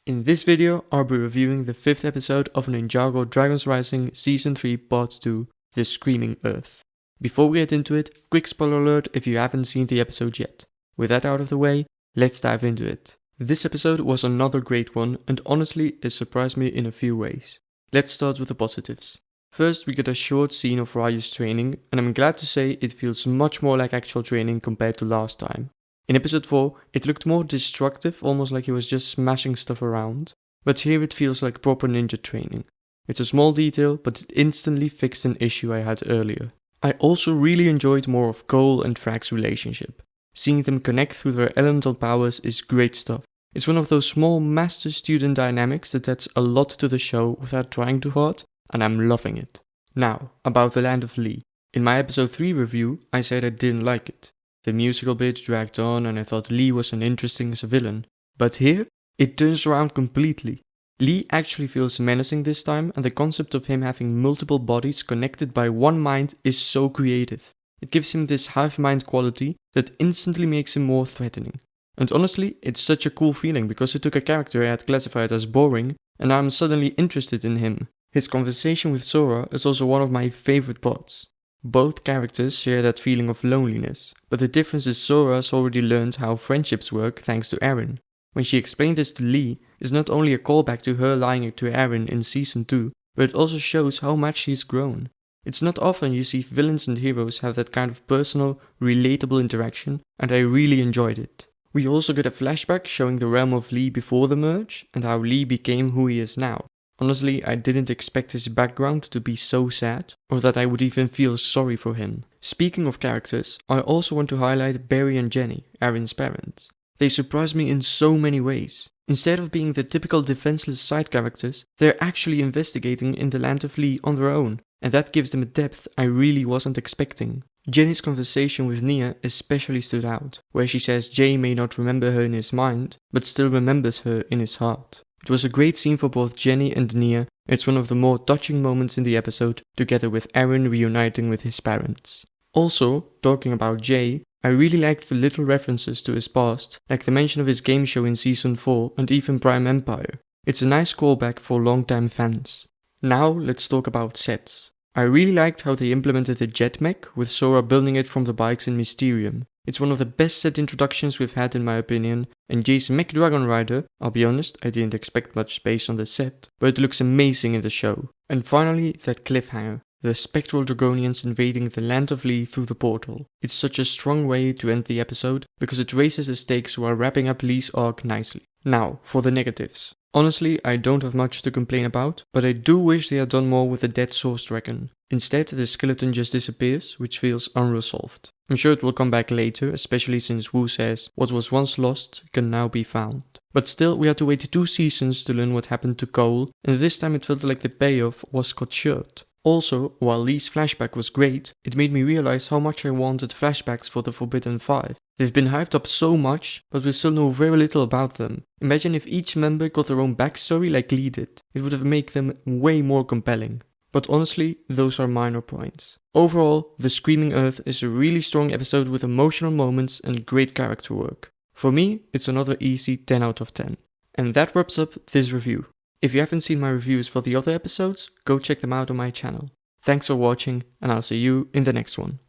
In this video, I'll be reviewing the 5th episode of Ninjago Dragons Rising Season 3 Part 2, The Screaming Earth. Before we get into it, quick spoiler alert if you haven't seen the episode yet. With that out of the way, let's dive into it. This episode was another great one, and honestly, it surprised me in a few ways. Let's start with the positives. First, we get a short scene of Ryu's training, and I'm glad to say it feels much more like actual training compared to last time. In episode 4, it looked more destructive, almost like he was just smashing stuff around, but here it feels like proper ninja training. It's a small detail, but it instantly fixed an issue I had earlier. I also really enjoyed more of Cole and Frag's relationship. Seeing them connect through their elemental powers is great stuff. It's one of those small master-student dynamics that adds a lot to the show without trying too hard, and I'm loving it. Now, about the Land of Lee. In my episode 3 review, I said I didn't like it. The musical bit dragged on and I thought Lee was uninteresting as a villain. But here, it turns around completely. Lee actually feels menacing this time, and the concept of him having multiple bodies connected by one mind is so creative. It gives him this hive mind quality that instantly makes him more threatening. And honestly, it's such a cool feeling because it took a character I had classified as boring and now I'm suddenly interested in him. His conversation with Sora is also one of my favorite parts. Both characters share that feeling of loneliness, but the difference is Sora's already learned how friendships work thanks to Eren. When she explained this to Lee, it's not only a callback to her lying to Eren in Season 2, but it also shows how much she's grown. It's not often you see villains and heroes have that kind of personal, relatable interaction, and I really enjoyed it. We also get a flashback showing the realm of Lee before the merge, and how Lee became who he is now. Honestly, I didn't expect his background to be so sad, or that I would even feel sorry for him. Speaking of characters, I also want to highlight Barry and Jenny, Eren's parents. They surprised me in so many ways. Instead of being the typical defenseless side characters, they're actually investigating in the Land of Lee on their own, and that gives them a depth I really wasn't expecting. Jenny's conversation with Nia especially stood out, where she says Jay may not remember her in his mind, but still remembers her in his heart. It was a great scene for both Jenny and Nia. It's one of the more touching moments in the episode, together with Eren reuniting with his parents. Also, talking about Jay, I really liked the little references to his past, like the mention of his game show in Season 4 and even Prime Empire. It's a nice callback for longtime fans. Now let's talk about sets. I really liked how they implemented the jet mech, with Sora building it from the bikes in Mysterium. It's one of the best set introductions we've had in my opinion, and Jay's mech dragon rider, I'll be honest, I didn't expect much based on the set, but it looks amazing in the show. And finally, that cliffhanger, the spectral dragonians invading the Land of Lee through the portal. It's such a strong way to end the episode, because it raises the stakes while wrapping up Lee's arc nicely. Now, for the negatives. Honestly, I don't have much to complain about, but I do wish they had done more with the dead Source Dragon. Instead, the skeleton just disappears, which feels unresolved. I'm sure it will come back later, especially since Wu says what was once lost can now be found. But still, we had to wait 2 seasons to learn what happened to Cole, and this time it felt like the payoff was cut short. Also, while Lee's flashback was great, it made me realize how much I wanted flashbacks for the Forbidden Five. They've been hyped up so much, but we still know very little about them. Imagine if each member got their own backstory like Lee did. It would have made them way more compelling. But honestly, those are minor points. Overall, The Screaming Earth is a really strong episode with emotional moments and great character work. For me, it's another easy 10 out of 10. And that wraps up this review. If you haven't seen my reviews for the other episodes, go check them out on my channel. Thanks for watching, and I'll see you in the next one.